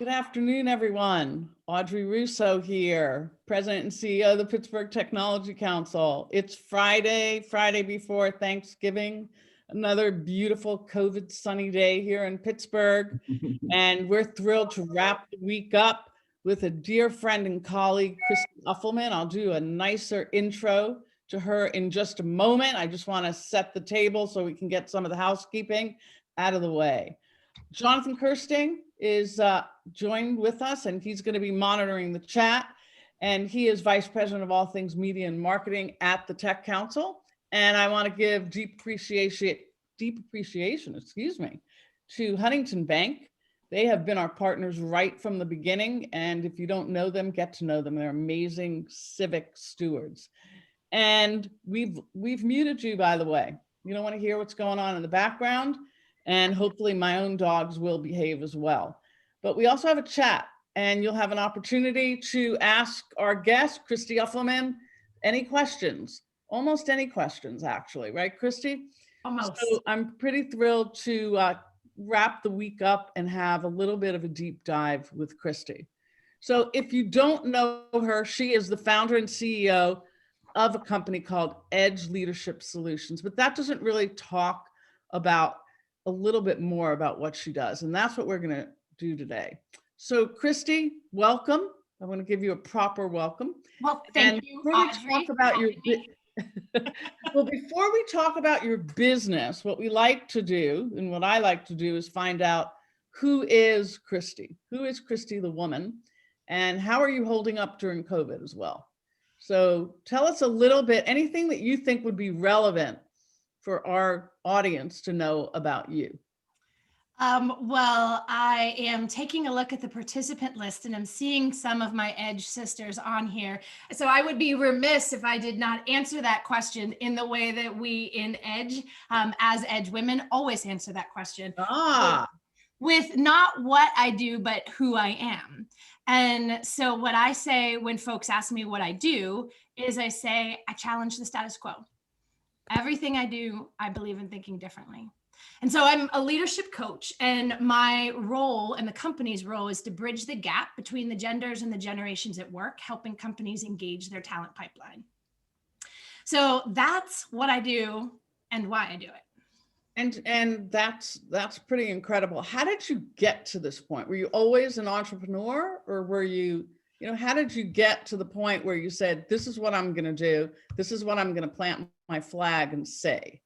Good afternoon, everyone. Audrey Russo here, President and CEO of the Pittsburgh Technology Council. It's Friday before Thanksgiving, another beautiful COVID sunny day here in Pittsburgh. And we're thrilled to wrap the week up with a dear friend and colleague, Christy Uffelman. I'll do a nicer intro to her in just a moment. I just want to set the table so we can get some of the housekeeping out of the way. Jonathan Kirsting is joined with us, and he's going to be monitoring the chat. And he is Vice President of all things media and marketing at the Tech Council. And I want to give deep appreciation, to Huntington Bank. They have been our partners right from the beginning. And if you don't know them, get to know them. They're amazing civic stewards. And we've muted you, by the way. You don't want to hear what's going on in the background. And hopefully my own dogs will behave as well. But we also have a chat, and you'll have an opportunity to ask our guest, Christy Uffelman, any questions, almost any questions actually, right, Christy? Almost. So I'm pretty thrilled to wrap the week up and have a little bit of a deep dive with Christy. So if you don't know her, she is the founder and CEO of a company called Edge Leadership Solutions, but that doesn't really talk about a little bit more about what she does. And that's what we're going to do today. So Christy, welcome. I'm going to give you a proper welcome. Well, thank you, before we Audrey, talk about your well, before we talk about your business, what we like to do, and what I like to do, is find out who is Christy? Who is Christy the woman? And how are you holding up during COVID as well? So tell us a little bit, anything that you think would be relevant for our audience to know about you. Well, I am taking a look at the participant list, and I'm seeing some of my Edge sisters on here. So I would be remiss if I did not answer that question in the way that we in Edge, as Edge women, always answer that question. With not what I do, but who I am. And so what I say when folks ask me what I do is I say, I challenge the status quo. Everything I do, I believe in thinking differently. And so I'm a leadership coach, and my role and the company's role is to bridge the gap between the genders and the generations at work, helping companies engage their talent pipeline. So that's what I do and why I do it. And that's pretty incredible. How did you get to this point? Were you always an entrepreneur, or were you, how did you get to the point where you said, this is what I'm going to do. This is what I'm going to plant my flag and say?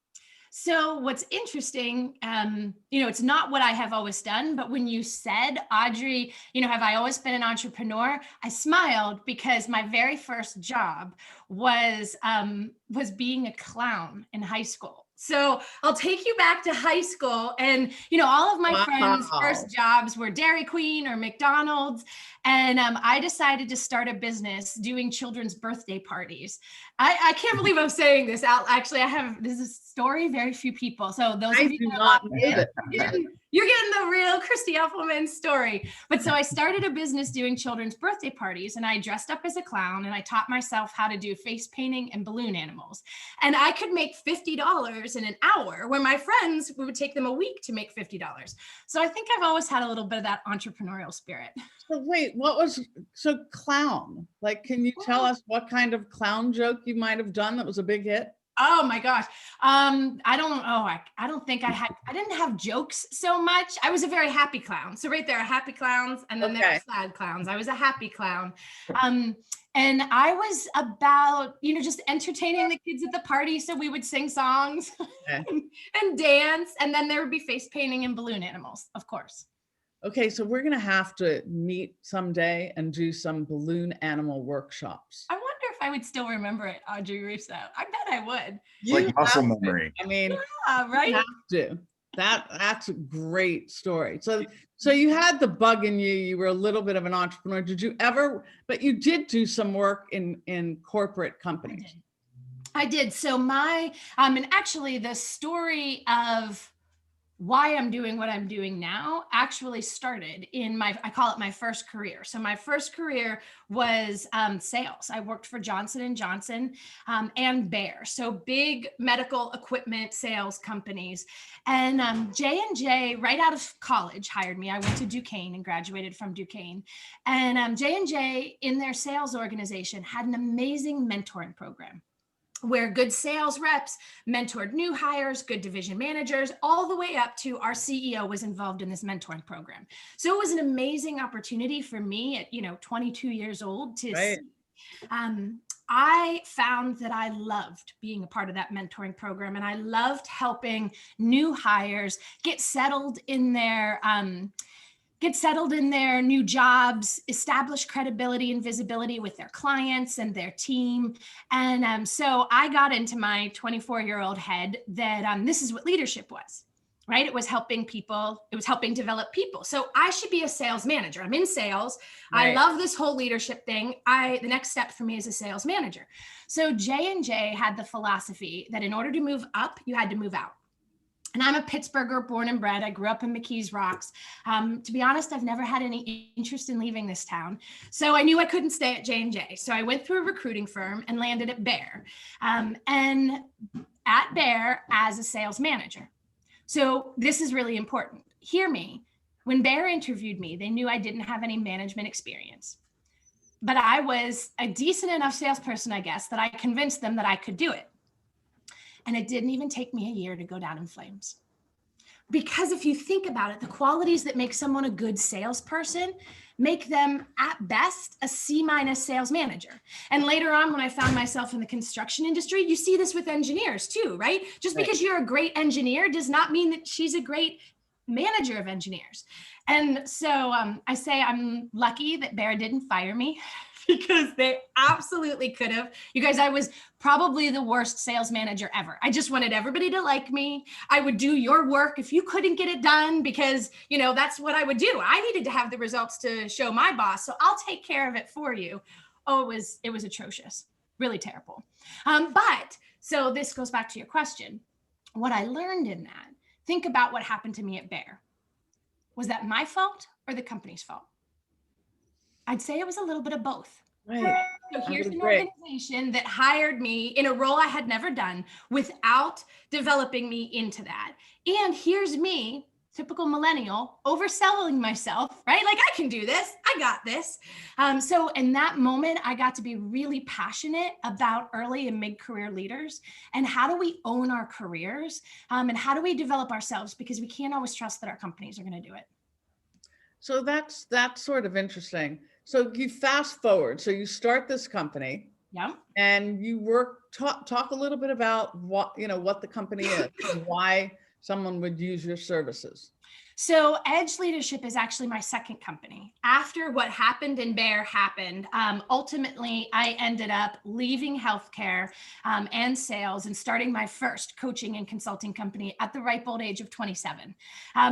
So what's interesting, it's not what I have always done, but when you said, Audrey, have I always been an entrepreneur? I smiled because my very first job was being a clown in high school. So I'll take you back to high school, and all of my friends' first jobs were Dairy Queen or McDonald's, and I decided to start a business doing children's birthday parties. I can't believe I'm saying this out. Actually, this is a story very few people. So those of you who know it, you're getting the real Christy Uffelman story. But so I started a business doing children's birthday parties, and I dressed up as a clown, and I taught myself how to do face painting and balloon animals. And I could make $50 in an hour, where my friends, we would take them a week to make $50. So I think I've always had a little bit of that entrepreneurial spirit. So wait, so clown? Like, can you tell us what kind of clown joke you might have done that was a big hit? Oh my gosh. I didn't have jokes so much. I was a very happy clown. So right there are happy clowns, and then there are sad clowns. I was a happy clown. And I was about, just entertaining the kids at the party. So we would sing songs and dance, and then there would be face painting and balloon animals, of course. Okay, so we're going to have to meet someday and do some balloon animal workshops. I wonder if I would still remember it, Audrey Russo. I bet I would. Like muscle memory. I mean, yeah, right? You have to. That's a great story. So you had the bug in you. You were a little bit of an entrepreneur. But you did do some work in corporate companies. I did. So and actually the story of why I'm doing what I'm doing now actually started in I call it my first career. So my first career was sales. I worked for Johnson & Johnson and Bayer, so big medical equipment sales companies. And J&J, right out of college, hired me. I went to Duquesne and graduated from Duquesne. And J&J in their sales organization had an amazing mentoring program, where good sales reps mentored new hires, good division managers, all the way up to our CEO was involved in this mentoring program. So it was an amazing opportunity for me at 22 years old to Right. I found that I loved being a part of that mentoring program, and I loved helping new hires get settled in their new jobs, establish credibility and visibility with their clients and their team. And so I got into my 24-year-old head that this is what leadership was, right? It was helping people. It was helping develop people. So I should be a sales manager. I'm in sales. Right. I love this whole leadership thing. The next step for me is a sales manager. So J&J had the philosophy that in order to move up, you had to move out. And I'm a Pittsburgher, born and bred. I grew up in McKees Rocks. To be honest, I've never had any interest in leaving this town. So I knew I couldn't stay at J&J. So I went through a recruiting firm and landed at Bayer. And at Bayer as a sales manager. So this is really important. Hear me. When Bayer interviewed me, they knew I didn't have any management experience. But I was a decent enough salesperson, I guess, that I convinced them that I could do it. And it didn't even take me a year to go down in flames. Because if you think about it, the qualities that make someone a good salesperson make them at best a C- sales manager. And later on, when I found myself in the construction industry, you see this with engineers too, right? Just because you're a great engineer does not mean that she's a great manager of engineers. And so I say I'm lucky that Bayer didn't fire me, because they absolutely could have. You guys, I was probably the worst sales manager ever. I just wanted everybody to like me. I would do your work if you couldn't get it done, because, that's what I would do. I needed to have the results to show my boss. So I'll take care of it for you. Oh, it was atrocious, really terrible. But so this goes back to your question. What I learned in that, think about what happened to me at Bayer. Was that my fault or the company's fault? I'd say it was a little bit of both. Right. So here's an organization that hired me in a role I had never done without developing me into that. And here's me, typical millennial, overselling myself, right? Like, I can do this. I got this. So in that moment, I got to be really passionate about early and mid-career leaders and how do we own our careers, and how do we develop ourselves, because we can't always trust that our companies are going to do it. So that's sort of interesting. So you fast forward, so you start this company. Yeah. And you talk a little bit about what the company is and why someone would use your services. So Edge Leadership is actually my second company. After what happened in Bayer happened, ultimately, I ended up leaving healthcare and sales and starting my first coaching and consulting company at the ripe old age of 27.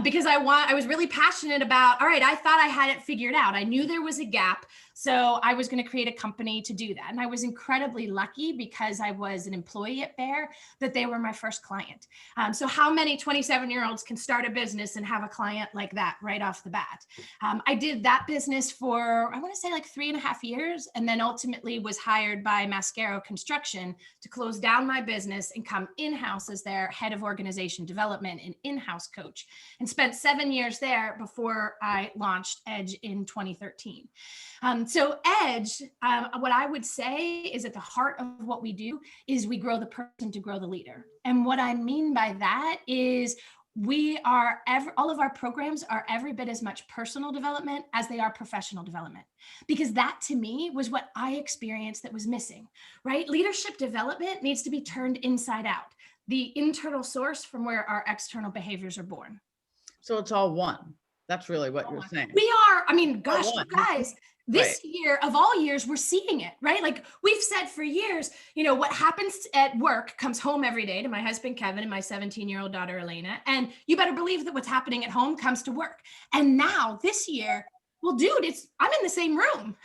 Because I was really passionate about, all right, I thought I had it figured out. I knew there was a gap. So I was going to create a company to do that. And I was incredibly lucky, because I was an employee at Bayer, that they were my first client. So how many 27-year-olds can start a business and have a client like that right off the bat? I did that business for, I want to say, like 3.5 years, and then ultimately was hired by Mascaro Construction to close down my business and come in-house as their head of organization development and in-house coach, and spent 7 years there before I launched Edge in 2013. So Edge, what I would say is, at the heart of what we do is we grow the person to grow the leader. And what I mean by that is all of our programs are every bit as much personal development as they are professional development, because that to me was what I experienced that was missing, right? Leadership development needs to be turned inside out, the internal source from where our external behaviors are born. So it's all one. That's really what you're saying. We are, gosh, you guys, this year of all years, we're seeing it, right? Like we've said for years, what happens at work comes home every day to my husband, Kevin, and my 17-year-old daughter, Elena. And you better believe that what's happening at home comes to work. And now this year, well, dude, I'm in the same room,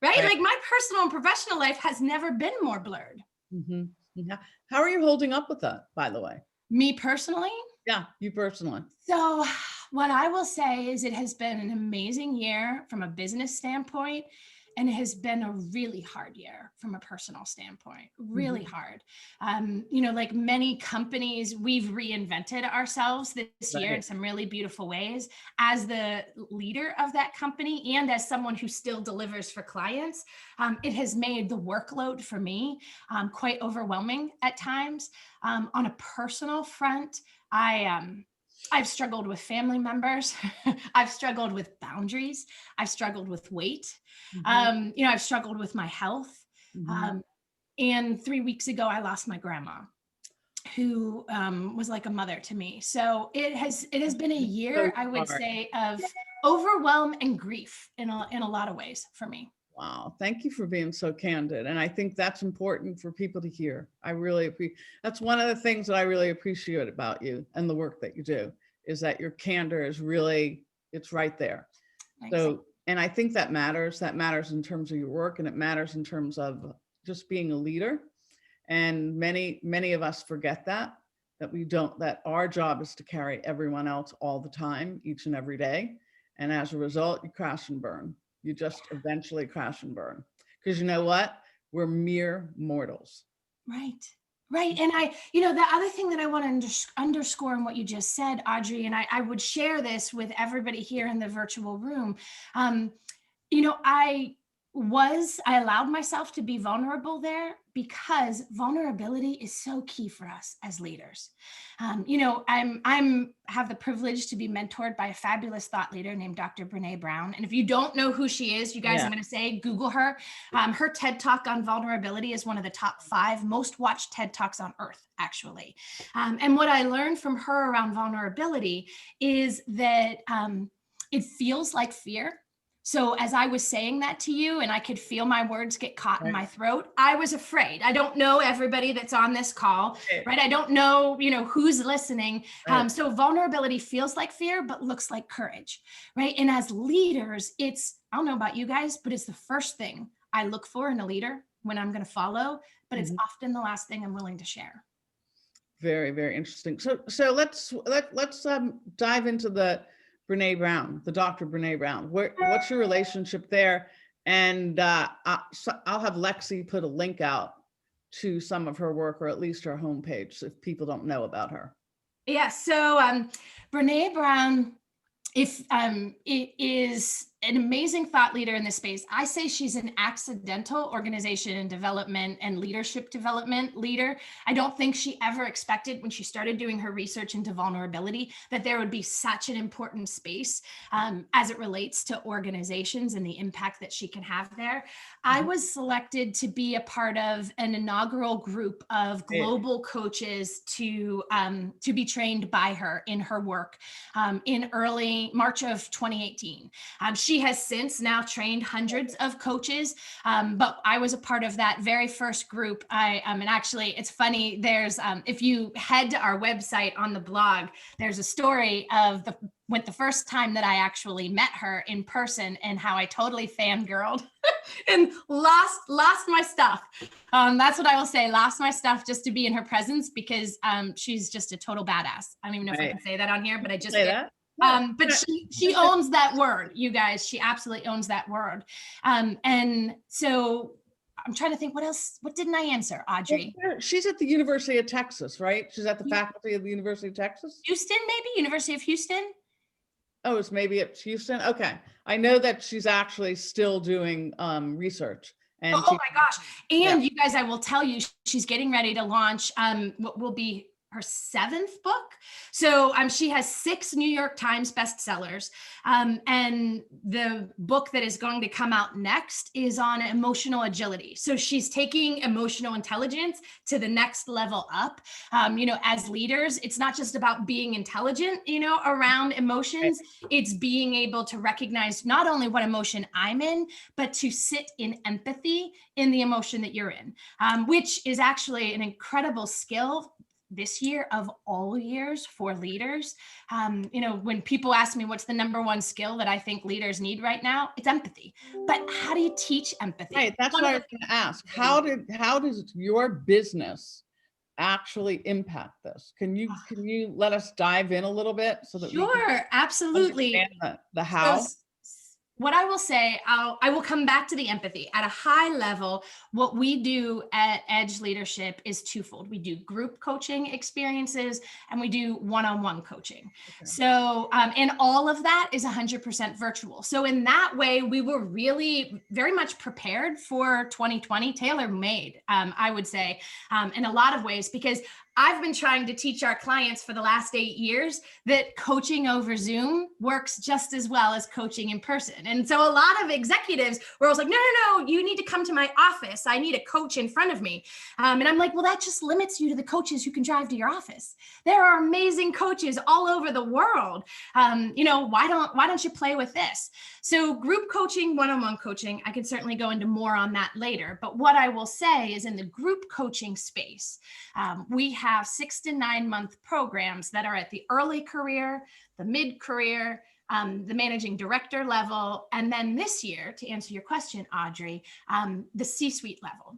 right? Like my personal and professional life has never been more blurred. Mm-hmm. Yeah. How are you holding up with that, by the way? Me personally? Yeah, you personally. So what I will say is it has been an amazing year from a business standpoint, and it has been a really hard year from a personal standpoint, really hard. Like many companies, we've reinvented ourselves this year in Right. some really beautiful ways. As the leader of that company and as someone who still delivers for clients, it has made the workload for me quite overwhelming at times. On a personal front, I've struggled with family members. I've struggled with boundaries. I've struggled with weight. Mhm, I've struggled with my health. mhm. Um, and 3 weeks ago, I lost my grandma, who was like a mother to me. So it has been a So year, I would sorry. say, of overwhelm and grief in a lot of ways for me. Wow, thank you for being so candid. And I think that's important for people to hear. I really appreciate, that's one of the things that I really appreciate about you and the work that you do, is that your candor is really, it's right there. Thanks. So, and I think that matters. That matters in terms of your work, and it matters in terms of just being a leader. And many of us forget that we don't, that our job is to carry everyone else all the time, each and every day. And as a result, you crash and burn. You just eventually crash and burn. Because you know what? We're mere mortals. Right. Right. And the other thing that I want to underscore in what you just said, Audrey, and I would share this with everybody here in the virtual room. Um, I allowed myself to be vulnerable there because vulnerability is so key for us as leaders. I'm have the privilege to be mentored by a fabulous thought leader named Dr. Brene Brown. And if you don't know who she is, you guys, Yeah. I'm going to say Google her. Her TED Talk on vulnerability is one of the top 5 most watched TED Talks on earth, actually. And what I learned from her around vulnerability is that it feels like fear. So as I was saying that to you and I could feel my words get caught in Right. my throat, I was afraid. I don't know everybody that's on this call, right? I don't know, who's listening. Right. So vulnerability feels like fear, but looks like courage, right? And as leaders, I don't know about you guys, but it's the first thing I look for in a leader when I'm going to follow, but it's often the last thing I'm willing to share. Very, very interesting. So let's dive into the Brene Brown, the Dr. Brene Brown. What's your relationship there? And I'll have Lexi put a link out to some of her work, or at least her homepage, if people don't know about her. Yeah. So Brene Brown, it is an amazing thought leader in this space. I say she's an accidental organization and development and leadership development leader. I don't think she ever expected when she started doing her research into vulnerability that there would be such an important space as it relates to organizations and the impact that she can have there. I was selected to be a part of an inaugural group of global coaches to be trained by her in her work in early March of 2018. She has since now trained hundreds of coaches, but I was a part of that very first group. And actually, it's funny. There's if you head to our website on the blog, there's a story of the first time that I actually met her in person and how I totally fangirled and lost my stuff. That's what I will say. Lost my stuff just to be in her presence because she's just a total badass. I don't even know if I can say that on here, but I just Say did. that. But she owns that word, you guys. She absolutely owns that word. And so I'm trying to think what didn't I answer, Audrey? She's at the University of Texas, right? She's at the faculty of the University of Texas. Houston, maybe University of Houston. Oh, it's maybe at Houston. Okay. I know that she's actually still doing research. And Oh my gosh. And yeah. you guys, I will tell you, she's getting ready to launch what will be her 7th book. So she has 6 New York Times bestsellers. And the book that is going to come out next is on emotional agility. So she's taking emotional intelligence to the next level up. As leaders, it's not just about being intelligent, around emotions. It's being able to recognize not only what emotion I'm in, but to sit in empathy in the emotion that you're in, which is actually an incredible skill this year of all years for leaders. When people ask me what's the number one skill that I think leaders need right now, it's empathy. But how do you teach empathy? Right. That's what I was going to ask. How does your business actually impact this? Can you let us dive in a little bit so that we can Sure, absolutely. understand the So how? what I will say, I will come back to the empathy at a high level. What we do at Edge Leadership is twofold. We do group coaching experiences and we do one-on-one coaching. Okay. So, and all of that is 100% virtual. So in that way, we were really very much prepared for 2020, tailor-made, I would say, in a lot of ways, because I've been trying to teach our clients for the last 8 years that coaching over Zoom works just as well as coaching in person. And so a lot of executives were always like, no, you need to come to my office. I need a coach in front of me. And I'm like, well, that just limits you to the coaches who can drive to your office. There are amazing coaches all over the world. Why don't you play with this? So group coaching, one-on-one coaching, I can certainly go into more on that later. But what I will say is in the group coaching space, we have 6 to 9 month programs that are at the early career, the mid-career, the managing director level, and then this year, to answer your question, Audrey, the C-suite level.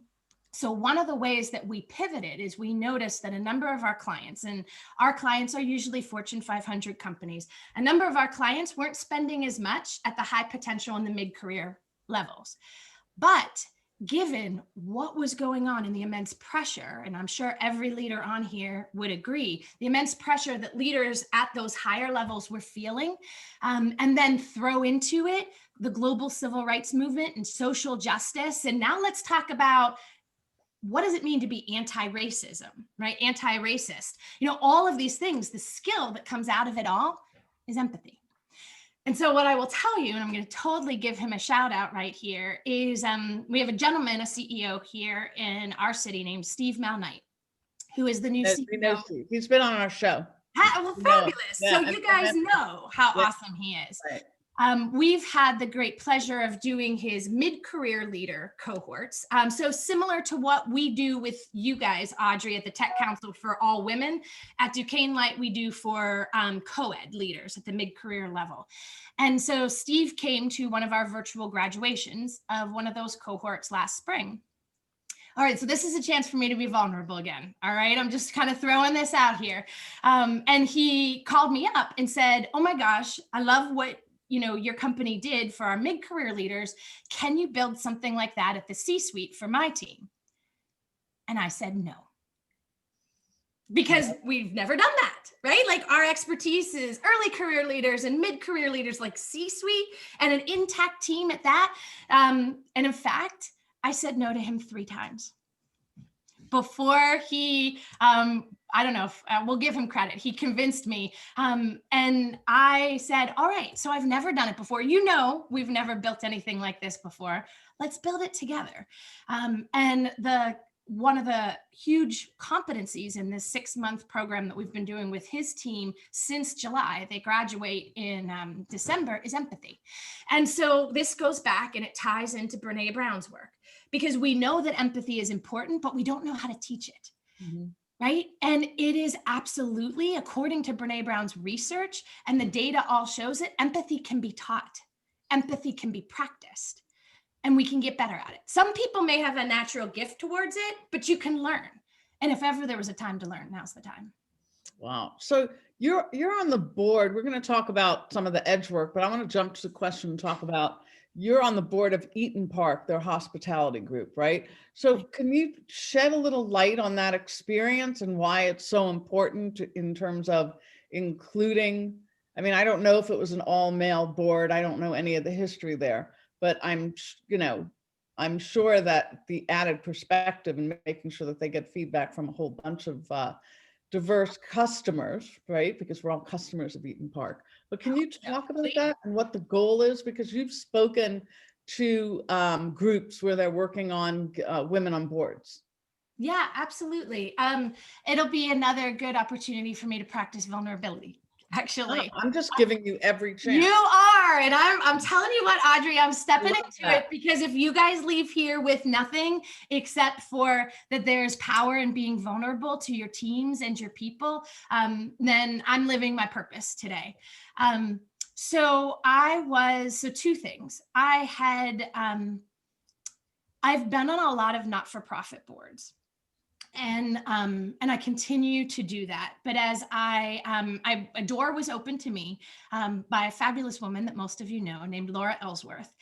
So one of the ways that we pivoted is we noticed that a number of our clients, and our clients are usually Fortune 500 companies, a number of our clients weren't spending as much at the high potential and the mid-career levels. But given what was going on in the immense pressure, and I'm sure every leader on here would agree, the immense pressure that leaders at those higher levels were feeling, and then throw into it the global civil rights movement and social justice. And now let's talk about what does it mean to be anti-racism, right? Anti-racist, all of these things, the skill that comes out of it all is empathy. And so what I will tell you, and I'm going to totally give him a shout out right here, is we have a gentleman, a CEO here in our city named Steve Malnight, who is the new We CEO. know Steve. He's been on our show. Well, fabulous. Yeah, so you guys know how awesome he is. Right. We've had the great pleasure of doing his mid-career leader cohorts. So similar to what we do with you guys, Audrey, at the Tech Council for All Women, at Duquesne Light, we do for co-ed leaders at the mid-career level. And so Steve came to one of our virtual graduations of one of those cohorts last spring. All right, so this is a chance for me to be vulnerable again. All right, I'm just kind of throwing this out here. And he called me up and said, oh my gosh, I love what your company did for our mid-career leaders. Can you build something like that at the C-suite for my team? And I said, no, because we've never done that, right? Like our expertise is early career leaders and mid-career leaders, like C-suite and an intact team at that. And in fact, I said no to him 3 times before he, I don't know if we'll give him credit. He convinced me. And I said, all right, so I've never done it before. We've never built anything like this before. Let's build it together. And one of the huge competencies in this 6-month program that we've been doing with his team since July, they graduate in December, is empathy. And so this goes back and it ties into Brene Brown's work, because we know that empathy is important, but we don't know how to teach it. Mm-hmm. Right? And it is absolutely, according to Brene Brown's research, and the data all shows it, empathy can be taught. Empathy can be practiced, and we can get better at it. Some people may have a natural gift towards it, but you can learn. And if ever there was a time to learn, now's the time. Wow. So you're on the board. We're going to talk about some of the edge work, but I want to jump to the question and talk about, you're on the board of Eaton Park, their hospitality group, right? So can you shed a little light on that experience and why it's so important in terms of including, I mean, I don't know if it was an all male board. I don't know any of the history there, but I'm sure that the added perspective and making sure that they get feedback from a whole bunch of diverse customers, right? Because we're all customers of Eaton Park. But can you talk about that and what the goal is? Because you've spoken to groups where they're working on women on boards. Yeah, absolutely. It'll be another good opportunity for me to practice vulnerability. Actually, I'm just giving you every chance. You are, and I'm telling you what, Audrey, I'm stepping into it, because if you guys leave here with nothing except for that there's power in being vulnerable to your teams and your people, then I'm living my purpose today. So 2 things. I've been on a lot of not-for-profit boards. And I continue to do that. But as a door was opened to me by a fabulous woman that most of you know named Laura Ellsworth.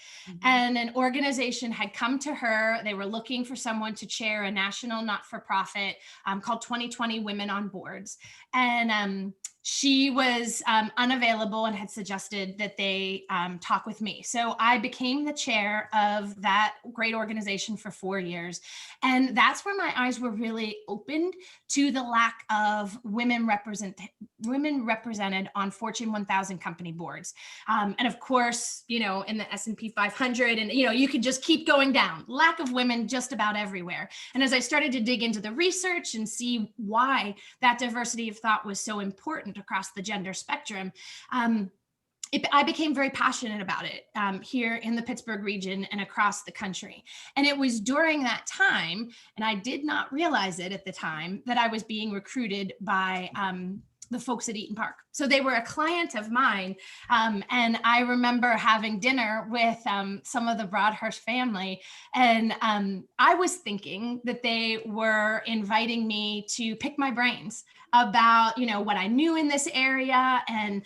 And an organization had come to her. They were looking for someone to chair a national not-for-profit called 2020 Women on Boards. And she was unavailable and had suggested that they talk with me. So I became the chair of that great organization for 4 years. And that's where my eyes were really opened to the lack of women represented on Fortune 1000 company boards. And of course, you know, in the S&P 500, and, you know, you could just keep going down. Lack of women just about everywhere. And as I started to dig into the research and see why that diversity of thought was so important across the gender spectrum, I became very passionate about it here in the Pittsburgh region and across the country. And it was during that time, and I did not realize it at the time, that I was being recruited by the folks at Eaton Park. So they were a client of mine. And I remember having dinner with some of the Broadhurst family. And I was thinking that they were inviting me to pick my brains about, you know, what I knew in this area, and,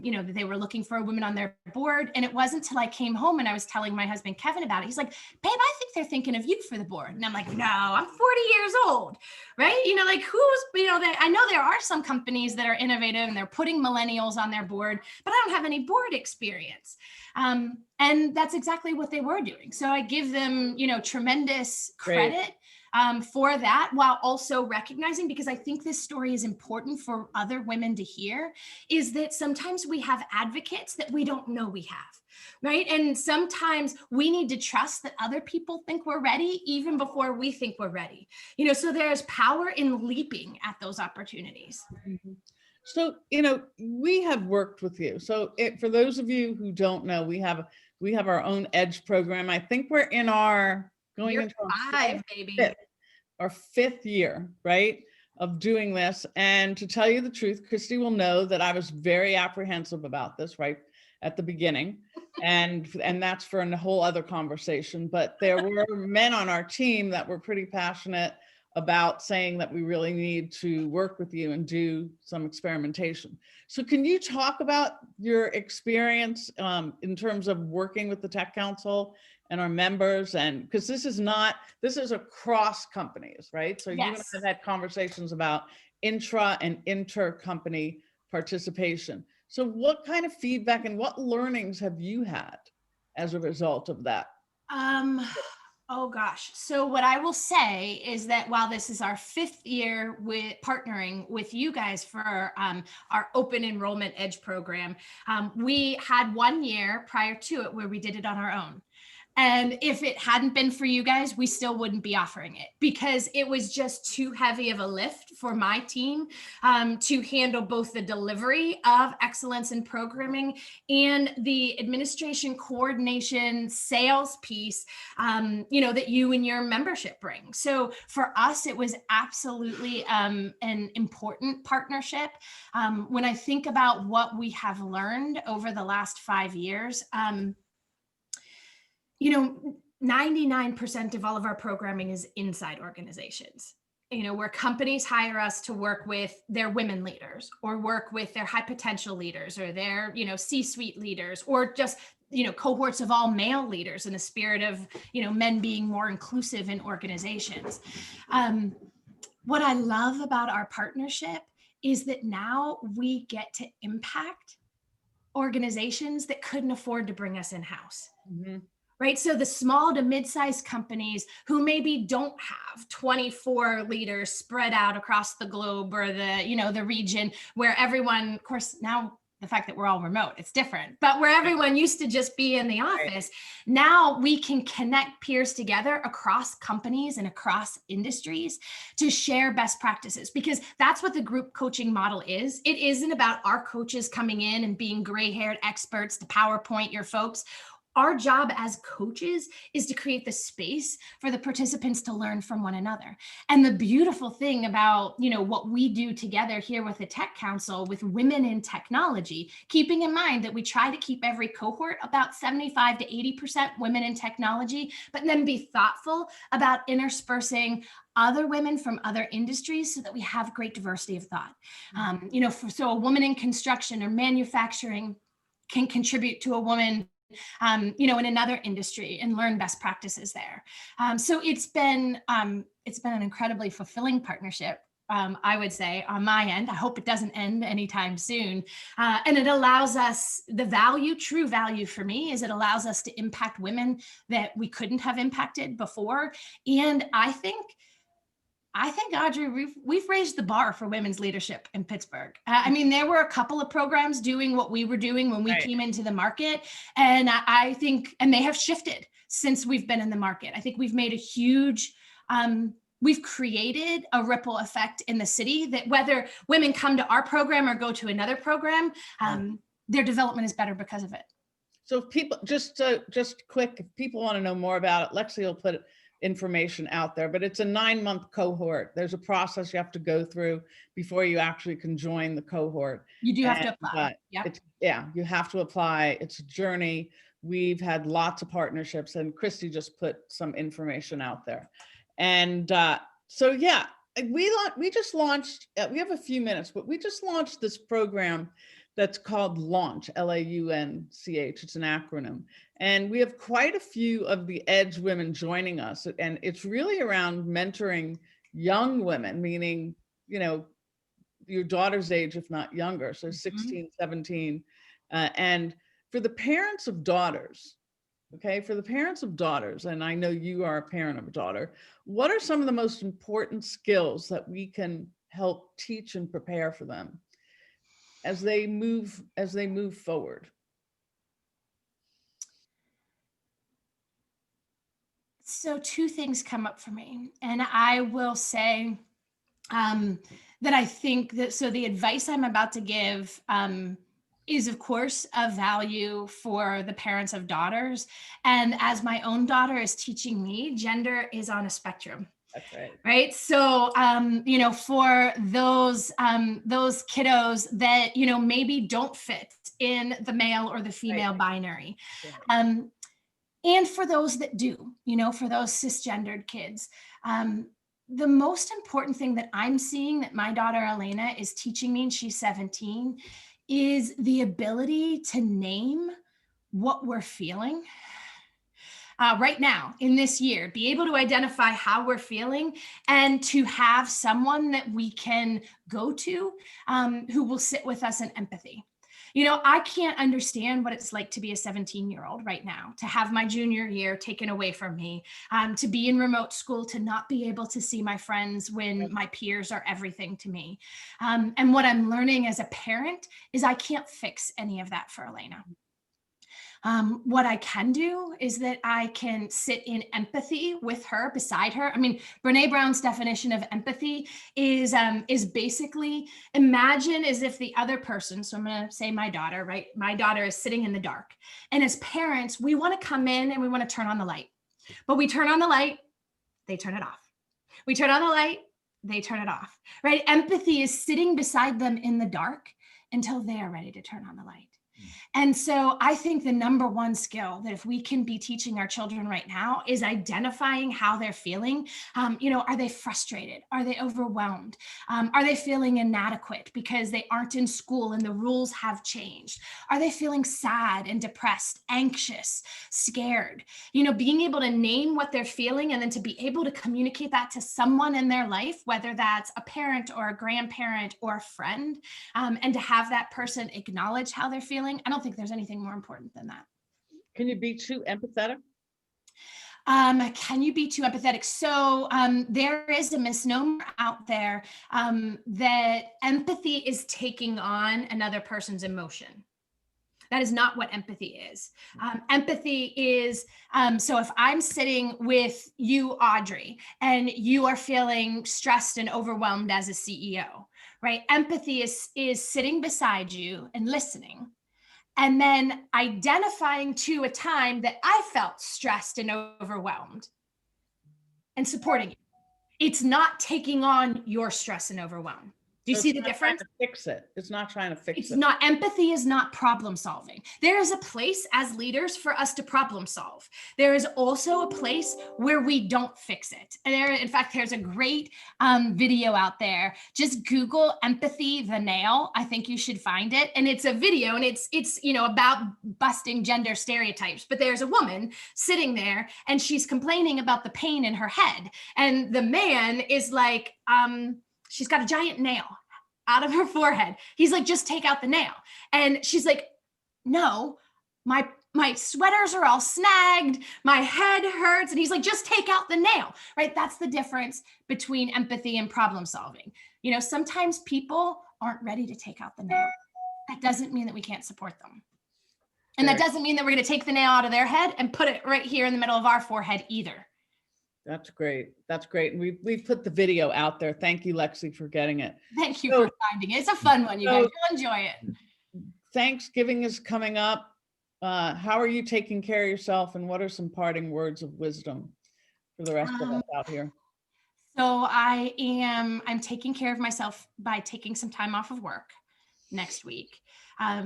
you know, that they were looking for a woman on their board. And it wasn't until I came home and I was telling my husband, Kevin, about it. He's like, babe, I think they're thinking of you for the board. And I'm like, no, I'm 40 years old, right? You know, like I know there are some companies that are innovative and they're putting millennials on their board, but I don't have any board experience. And that's exactly what they were doing. So I give them, you know, tremendous credit for that, while also recognizing, because I think this story is important for other women to hear, is that sometimes we have advocates that we don't know we have, right? And sometimes we need to trust that other people think we're ready even before we think we're ready. You know, so there's power in leaping at those opportunities. So, you know, we have worked with you. So for those of you who don't know, we have our own EDGE program. I think we're in our Year into 5, baby. our fifth year, right, of doing this. And to tell you the truth, Christy will know that I was very apprehensive about this right at the beginning. And that's for a whole other conversation. But there were men on our team that were pretty passionate about saying that we really need to work with you and do some experimentation. So can you talk about your experience in terms of working with the Tech Council and our members? And because this is across companies, right? So Yes. You have had conversations about intra and inter-company participation. So what kind of feedback and what learnings have you had as a result of that? Oh gosh. So what I will say is that while this is our 5th year with partnering with you guys for our open enrollment EDGE program, we had 1 year prior to it where we did it on our own. And if it hadn't been for you guys, we still wouldn't be offering it, because it was just too heavy of a lift for my team to handle both the delivery of excellence in programming and the administration, coordination, sales piece, you know, that you and your membership bring. So for us, it was absolutely an important partnership. When I think about what we have learned over the last 5 years, you know, 99% of all of our programming is inside organizations, you know, where companies hire us to work with their women leaders or work with their high potential leaders or their, you know, C-suite leaders, or just, you know, cohorts of all male leaders in the spirit of, you know, men being more inclusive in organizations. What I love about our partnership is that now we get to impact organizations that couldn't afford to bring us in-house. Mm-hmm. Right. So the small to mid-sized companies who maybe don't have 24 leaders spread out across the globe, or the, you know, the region where everyone, of course, now the fact that we're all remote, it's different, but where everyone used to just be in the office, now we can connect peers together across companies and across industries to share best practices, because that's what the group coaching model is. It isn't about our coaches coming in and being gray-haired experts to PowerPoint your folks. our job as coaches is to create the space for the participants to learn from one another. And the beautiful thing about, what we do together here with the Tech Council with women in technology, keeping in mind that we try to keep every cohort about 75 to 80% women in technology, but then be thoughtful about interspersing other women from other industries so that we have great diversity of thought. So a woman in construction or manufacturing can contribute to a woman in another industry and learn best practices there. So it's been an incredibly fulfilling partnership, I would say, on my end. I hope it doesn't end anytime soon. And it allows us, true value for me is it allows us to impact women that we couldn't have impacted before. And I think, Audrey, we've raised the bar for women's leadership in Pittsburgh. There were a couple of programs doing what we were doing when we came into the market. And I think, and they have shifted since we've been in the market. I think we've made a huge, we've created a ripple effect in the city that whether women come to our program or go to another program, their development is better because of it. So if people, just quick, if people want to know more about it, Lexi will put information out there, but it's a 9-month cohort. There's a process you have to go through before you actually can join the cohort. You do have to apply. You have to apply. It's a journey. We've had lots of partnerships, and Christy just put some information out there. And we just launched, we have a few minutes, but we just launched this program that's called Launch, Launch. It's an acronym. And we have quite a few of the EDGE women joining us. And it's really around mentoring young women, meaning, your daughter's age, if not younger, so 16, 17. And for the parents of daughters, and I know you are a parent of a daughter, what are some of the most important skills that we can help teach and prepare for them as they move forward? So 2 things come up for me, and I will say that I think that, so the advice I'm about to give is of course of value for the parents of daughters. And as my own daughter is teaching me, gender is on a spectrum. That's right. Right. So, for those kiddos that, maybe don't fit in the male or the female binary. Yeah. And for those that do, for those cisgendered kids, the most important thing that I'm seeing that my daughter Elena is teaching me, and she's 17, is the ability to name what we're feeling. Right now in this year, be able to identify how we're feeling and to have someone that we can go to who will sit with us in empathy. I can't understand what it's like to be a 17-year-old right now, to have my junior year taken away from me, to be in remote school, to not be able to see my friends when my peers are everything to me. And what I'm learning as a parent is I can't fix any of that for Elena. What I can do is that I can sit in empathy with her, beside her. Brene Brown's definition of empathy is basically imagine as if the other person, so I'm going to say my daughter, right? My daughter is sitting in the dark. And as parents, we want to come in and we want to turn on the light. But we turn on the light, they turn it off. We turn on the light, they turn it off, right? Empathy is sitting beside them in the dark until they are ready to turn on the light. And so I think the number one skill that if we can be teaching our children right now is identifying how they're feeling. Are they frustrated? Are they overwhelmed? Are they feeling inadequate because they aren't in school and the rules have changed? Are they feeling sad and depressed, anxious, scared? Being able to name what they're feeling and then to be able to communicate that to someone in their life, whether that's a parent or a grandparent or a friend, and to have that person acknowledge how they're feeling. I don't think there's anything more important than that. Can you be too empathetic? Can you be too empathetic? So there is a misnomer out there that empathy is taking on another person's emotion. That is not what empathy is. Empathy is, so if I'm sitting with you, Audrey, and you are feeling stressed and overwhelmed as a CEO, right? Empathy is sitting beside you and listening and then identifying to a time that I felt stressed and overwhelmed and supporting it. It's not taking on your stress and overwhelm. Do you see the difference? Fix it. It's not trying to fix it. It's not, empathy is not problem solving. There is a place as leaders for us to problem solve. There is also a place where we don't fix it. And in fact, there's a great video out there. Just Google empathy, the nail. I think you should find it. And it's a video, and it's about busting gender stereotypes. But there's a woman sitting there, and she's complaining about the pain in her head. And the man is like, she's got a giant nail out of her forehead. He's like, just take out the nail. And she's like, no, my sweaters are all snagged. My head hurts. And he's like, just take out the nail, right? That's the difference between empathy and problem solving. Sometimes people aren't ready to take out the nail. That doesn't mean that we can't support them. And that doesn't mean that we're going to take the nail out of their head and put it right here in the middle of our forehead either. That's great. That's great. And we've put the video out there. Thank you, Lexi, for getting it. Thank you for finding it. It's a fun one, you guys. You'll enjoy it. Thanksgiving is coming up. How are you taking care of yourself, and what are some parting words of wisdom for the rest of us out here? So I'm taking care of myself by taking some time off of work next week.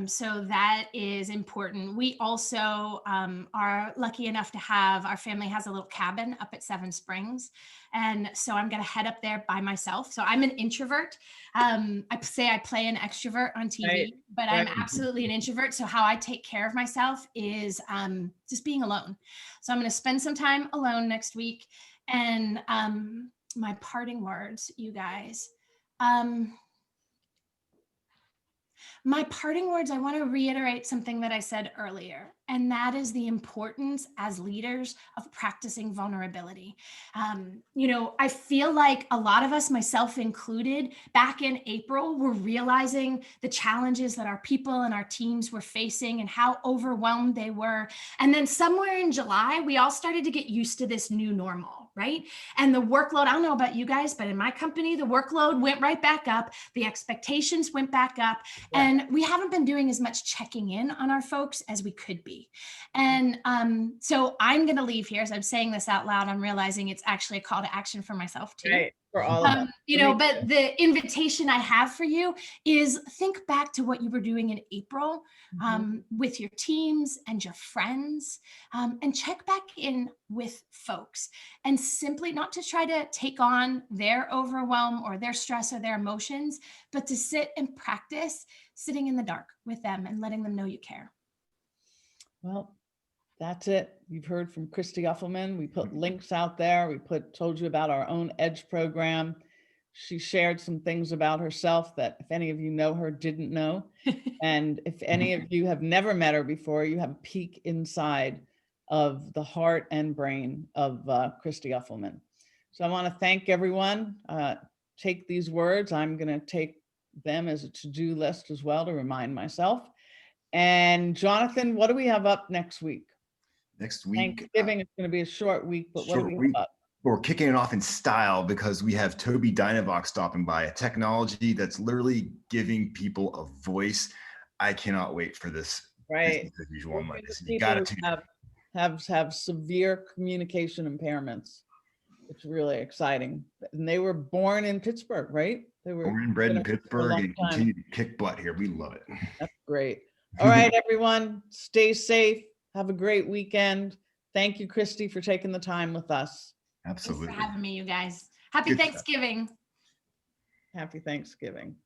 So that is important. We also are lucky enough to have, our family has a little cabin up at Seven Springs. And so I'm going to head up there by myself. So I'm an introvert. I say I play an extrovert on TV, but I'm absolutely an introvert. So how I take care of myself is just being alone. So I'm going to spend some time alone next week. And my parting words, you guys, my parting words, I want to reiterate something that I said earlier, and that is the importance as leaders of practicing vulnerability. I feel like a lot of us, myself included, back in April, were realizing the challenges that our people and our teams were facing and how overwhelmed they were. And then somewhere in July, we all started to get used to this new normal, right? And the workload, I don't know about you guys, but in my company, the workload went right back up. The expectations went back up. Yeah. And we haven't been doing as much checking in on our folks as we could be. And so I'm going to leave here. As I'm saying this out loud, I'm realizing it's actually a call to action for myself too. Right. For all of us. But the invitation I have for you is think back to what you were doing in April with your teams and your friends, and check back in with folks, and simply not to try to take on their overwhelm or their stress or their emotions, but to sit and practice sitting in the dark with them and letting them know you care. Well, that's it. You've heard from Christy Uffelman. We put links out there. We told you about our own EDGE program. She shared some things about herself that if any of you know her, didn't know. And if any of you have never met her before, you have a peek inside of the heart and brain of Christy Uffelman. So I want to thank everyone. Take these words. I'm going to take them as a to-do list as well to remind myself. And Jonathan, what do we have up next week? Next week, Thanksgiving is going to be a short week, but what do we have up? We're kicking it off in style because we have Toby Dynavox stopping by, a technology that's literally giving people a voice. I cannot wait for this. Right. As usual, you got to have severe communication impairments. It's really exciting. And they were born in Pittsburgh, right? They were born and bred in Pittsburgh and continue to kick butt here. We love it. That's great. All right, everyone, stay safe. Have a great weekend. Thank you, Christy, for taking the time with us. Absolutely. Thanks for having me, you guys. Happy Thanksgiving. Happy Thanksgiving.